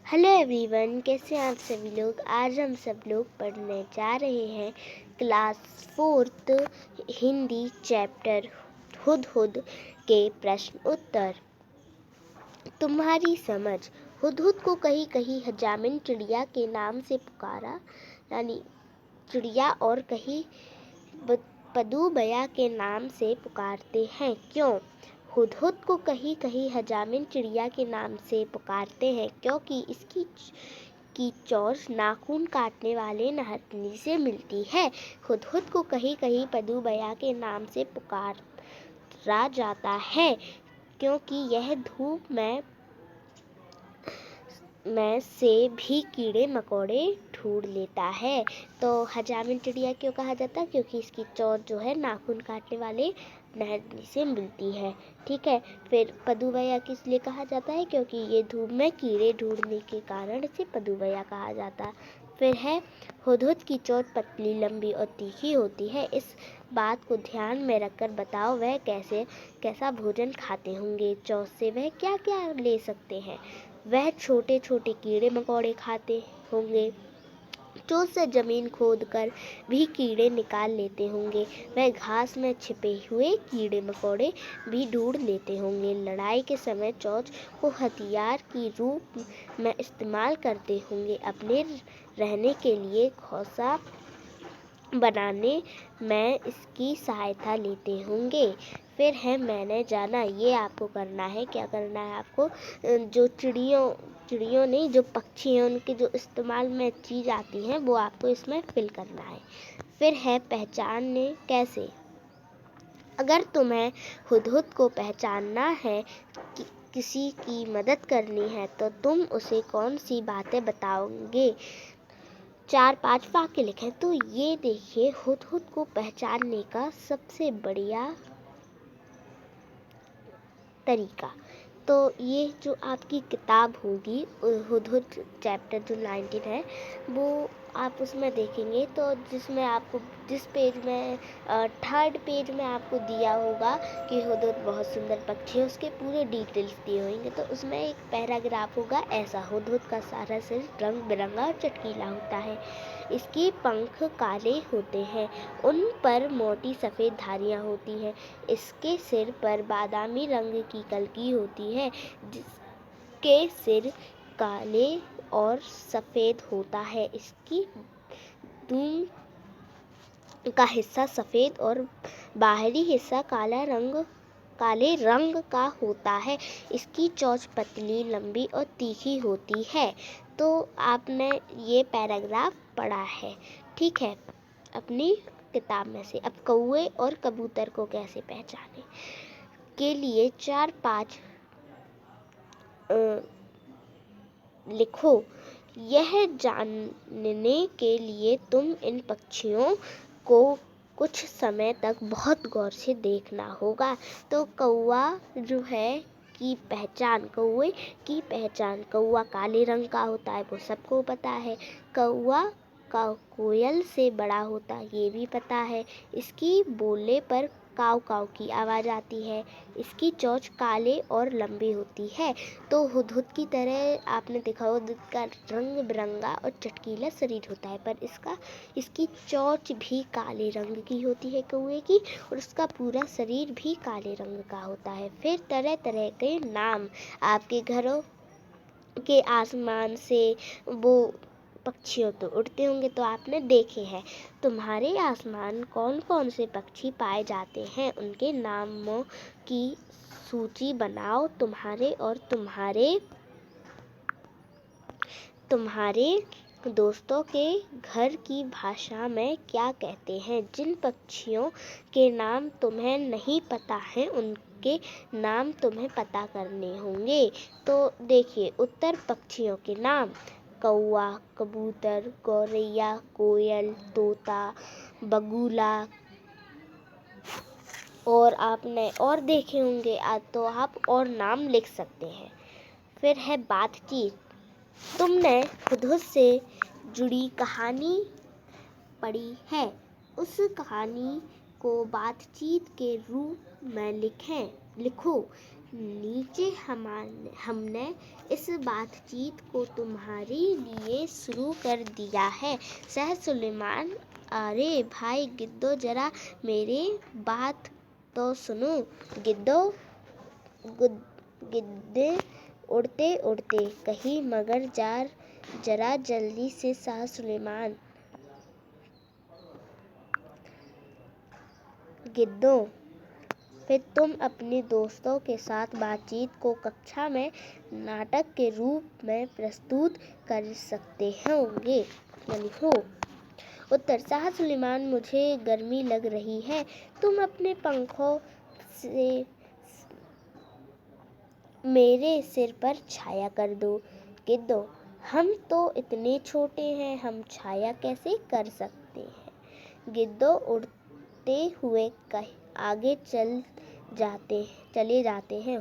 Hello everyone, कैसे हैं आप सभी लोग। आज हम सब लोग पढ़ने जा रहे हैं class 4th Hindi chapter Hudhud के प्रश्न उत्तर। तुम्हारी समझ। हुदहुद को कहीं कहीं हजामिन चिड़िया के नाम से पुकारा, यानी चिड़िया, और कहीं पदूबया के नाम से पुकारते हैं। क्यों? हुदहुद को कहीं कहीं हजामिन चिड़िया के नाम से पुकारते हैं क्योंकि इसकी चोंच नाखून काटने वाले नहरनी से मिलती है। हुदहुद को कहीं कहीं पदूबया के नाम से पुकारा जाता है क्योंकि यह धूप में से भी कीड़े मकोड़े ढूंढ लेता है। तो हजामिन चिड़िया क्यों कहा जाता है? क्योंकि इसकी चोंच जो है नाखून काटने वाले नहरनी से मिलती है। ठीक है। फिर पदूबया किस लिए कहा जाता है? क्योंकि ये धूप में कीड़े ढूंढने के कारण इसे पदूबया कहा जाता है। फिर है, हुदहुद की चोंच पतली, लंबी और तीखी होती है। इस बात को ध्यान में रखकर बताओ वह कैसा भोजन खाते होंगे। चोंच से वह क्या क्या ले सकते हैं? वह छोटे छोटे कीड़े मकोड़े खाते होंगे। चोंच से जमीन खोदकर भी कीड़े निकाल लेते होंगे। वह घास में छिपे हुए कीड़े मकोड़े भी ढूंढ लेते होंगे। लड़ाई के समय चोंच को हथियार की रूप में इस्तेमाल करते होंगे। अपने रहने के लिए घोंसा बनाने में इसकी सहायता लेते होंगे। फिर है मैंने जाना। ये आपको करना है। क्या करना है आपको? जो चिड़ियों नहीं, जो पक्षी हैं उनके जो इस्तेमाल में चीज़ आती हैं वो आपको इसमें फिल करना है। फिर है पहचानने कैसे। अगर तुम्हें हुदहुद को पहचानना है, किसी की मदद करनी है, तो तुम उसे कौन सी बातें बताओगे? 4-5 वाक्य लिखें। तो ये देखिए, हुदहुद को पहचानने का सबसे बढ़िया तरीका। तो ये जो आपकी किताब होगी हुदहुद चैप्टर जो 19 है, वो आप उसमें देखेंगे तो जिस पेज में 3rd पेज में आपको दिया होगा कि हुदहुद बहुत सुंदर पक्षी है, उसके पूरे डिटेल्स दिए होंगे। तो उसमें एक पैराग्राफ होगा ऐसा: हुदहुद का सारा सिर रंग बिरंगा और चटकीला होता है। इसके पंख काले होते हैं, उन पर मोटी सफ़ेद धारियाँ होती हैं। इसके सिर पर बादामी रंग की कलगी होती है। जिसके सिर काले और सफ़ेद होता है। इसकी दुम का हिस्सा सफ़ेद और बाहरी हिस्सा काले रंग का होता है। इसकी चोंच पतली, लंबी और तीखी होती है। तो आपने ये पैराग्राफ पढ़ा है, ठीक है, अपनी किताब में से। अब कौवे और कबूतर को कैसे पहचाने के लिए 4-5 लिखो। यह जानने के लिए तुम इन पक्षियों को कुछ समय तक बहुत गौर से देखना होगा। तो कौवे की पहचान, कौवा काले रंग का होता है, वो सबको पता है। कौवा का कोयल से बड़ा होता है, ये भी पता है। इसकी बोलने पर काव काव की आवाज़ आती है। इसकी चोंच काले और लंबी होती है। तो हुदहुद की तरह आपने देखा, हुदहुद का रंग बिरंगा और चटकीला शरीर होता है, पर इसकी चोंच भी काले रंग की होती है कौवे की, और उसका पूरा शरीर भी काले रंग का होता है। फिर तरह तरह के नाम आपके घरों के आसमान से वो पक्षियों तो उड़ते होंगे, तो आपने देखे हैं। तुम्हारे आसमान कौन कौन से पक्षी पाए जाते हैं, उनके नामों की सूची बनाओ। तुम्हारे और तुम्हारे दोस्तों के घर की भाषा में क्या कहते हैं। जिन पक्षियों के नाम तुम्हें नहीं पता है, उनके नाम तुम्हें पता करने होंगे। तो देखिए, उत्तर पक्षियों के नाम: कौवा, कबूतर, गौरैया, कोयल, तोता, बगुला। और आपने और देखे होंगे, तो आप और नाम लिख सकते हैं। फिर है बातचीत। तुमने हुदहुद से जुड़ी कहानी पढ़ी है, उस कहानी को बातचीत के रूप में लिखो। नीचे हमने इस बातचीत को तुम्हारे लिए शुरू कर दिया है। शाह सुलेमान, अरे भाई गिद्धो, जरा मेरी बात तो सुनो। गिद्धे उड़ते उड़ते कही, मगर जरा जल्दी से शाह सुलेमान। गिद्धों, फिर तुम अपने दोस्तों के साथ बातचीत को कक्षा में नाटक के रूप में प्रस्तुत कर सकते होंगे, हो। उत्तर, शाह सुलेमान, मुझे गर्मी लग रही है, तुम अपने पंखों से मेरे सिर पर छाया कर दो। गिद्धो, हम तो इतने छोटे हैं, हम छाया कैसे कर सकते हैं। गिद्धो उड़ते हुए आगे चले जाते हैं।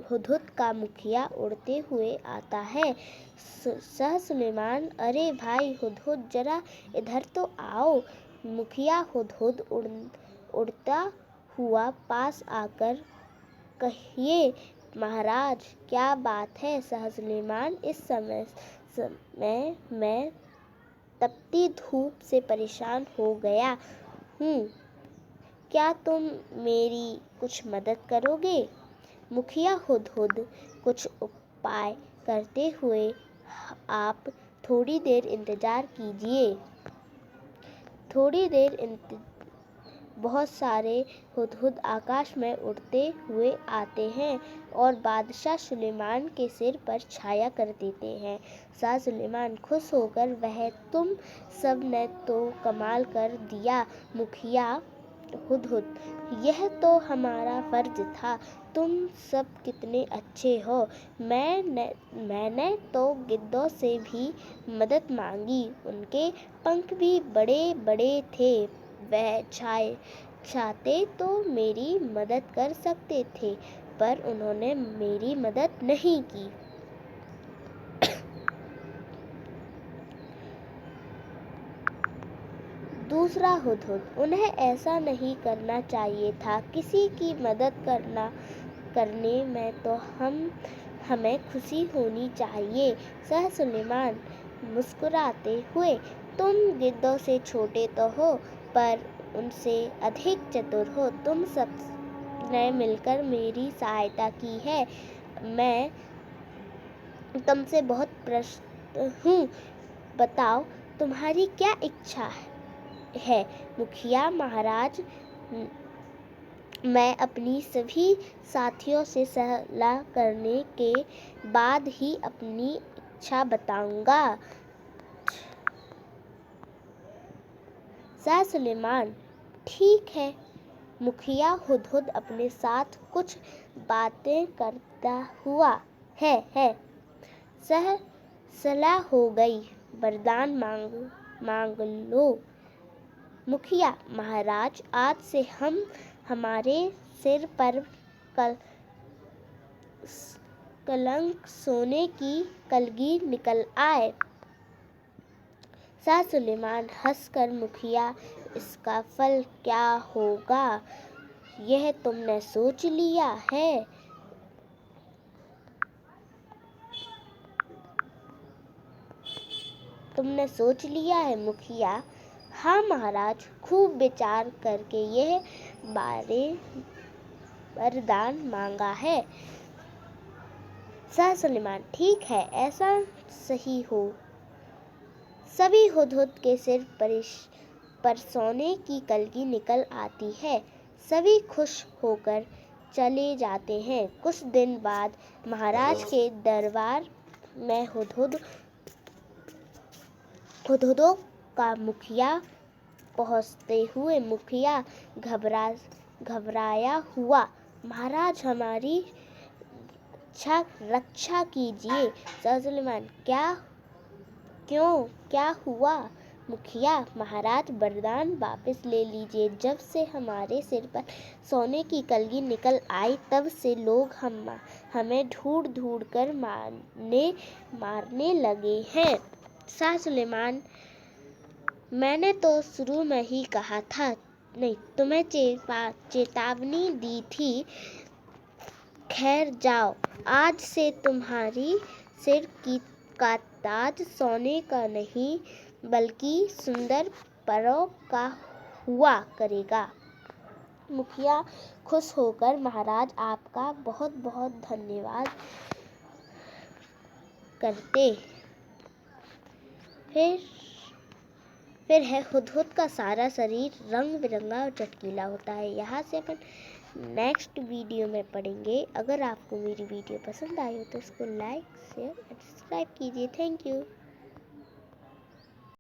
हुदहुद का मुखिया उड़ते हुए आता है। शाह सुलेमान, अरे भाई हुदहुद, जरा इधर तो आओ। मुखिया हुदहुद उड़ता हुआ पास आकर, कहिए महाराज, क्या बात है। शाह सुलेमान, इस समय मैं तपती धूप से परेशान हो गया हूँ, क्या तुम मेरी कुछ मदद करोगे। मुखिया हुदहुद, कुछ उपाय करते हुए आप थोड़ी देर इंतजार कीजिए। थोड़ी देर बहुत सारे हुदहुद आकाश में उड़ते हुए आते हैं और बादशाह सुलेमान के सिर पर छाया कर देते हैं। शाह सुलेमान खुश होकर, वह तुम सब ने तो कमाल कर दिया मुखिया हुदहुद, यह तो हमारा फर्ज था। तुम सब कितने अच्छे हो। मैंने तो गिद्धों से भी मदद मांगी, उनके पंख भी बड़े बड़े थे, वह चाहते तो मेरी मदद कर सकते थे, पर उन्होंने मेरी मदद नहीं की। दूसरा हुदहुद, उन्हें ऐसा नहीं करना चाहिए था, किसी की मदद करने में तो हमें खुशी होनी चाहिए। शाह सुलेमान मुस्कुराते हुए, तुम गिद्धों से छोटे तो हो, पर उनसे अधिक चतुर हो। तुम सब ने मिलकर मेरी सहायता की है, मैं तुमसे बहुत प्रसन्न हूँ। बताओ तुम्हारी क्या इच्छा है। मुखिया महाराज, मैं अपनी सभी साथियों से सलाह करने के बाद ही अपनी इच्छा बताऊंगा। शाह सुलेमान, ठीक है। मुखिया हुदहुद अपने साथ कुछ बातें करता हुआ है। सलाह हो गई, वरदान मांग लो। मुखिया महाराज, आज से हमारे सिर पर कलंक सोने की कलगी निकल आए। शाह सुलेमान हंसकर, मुखिया, इसका फल क्या होगा, यह तुमने सोच लिया है। मुखिया, हाँ महाराज, खूब विचार करके यह वरदान मांगा है। शाह सुलेमान, ठीक है, ऐसा सही हो। सभी हुदहुद के सिर पर सोने की कलगी निकल आती है। सभी खुश होकर चले जाते हैं। कुछ दिन बाद महाराज के दरबार में हुदहुदों का मुखिया पहुंचते हुए मुखिया घबराया हुआ, महाराज हमारी रक्षा कीजिए। शाह सुलेमान, क्यों, क्या हुआ। मुखिया महाराज, वरदान वापस ले लीजिए। जब से हमारे सिर पर सोने की कलगी निकल आई, तब से लोग हमें ढूंढ कर मारने लगे हैं। शाह सुलेमान, मैंने तो शुरू में ही कहा था, नहीं, तुम्हें चेतावनी दी थी, खैर जाओ, आज से तुम्हारी सिर का ताज सोने का नहीं बल्कि सुंदर परों का हुआ करेगा। मुखिया खुश होकर महाराज आपका बहुत बहुत धन्यवाद करते। फिर है हुदहुद का सारा शरीर रंग बिरंगा और चटकीला होता है। यहाँ से अपन नेक्स्ट वीडियो में पढ़ेंगे। अगर आपको मेरी वीडियो पसंद आई हो तो इसको लाइक शेयर और सब्सक्राइब कीजिए। Thank you.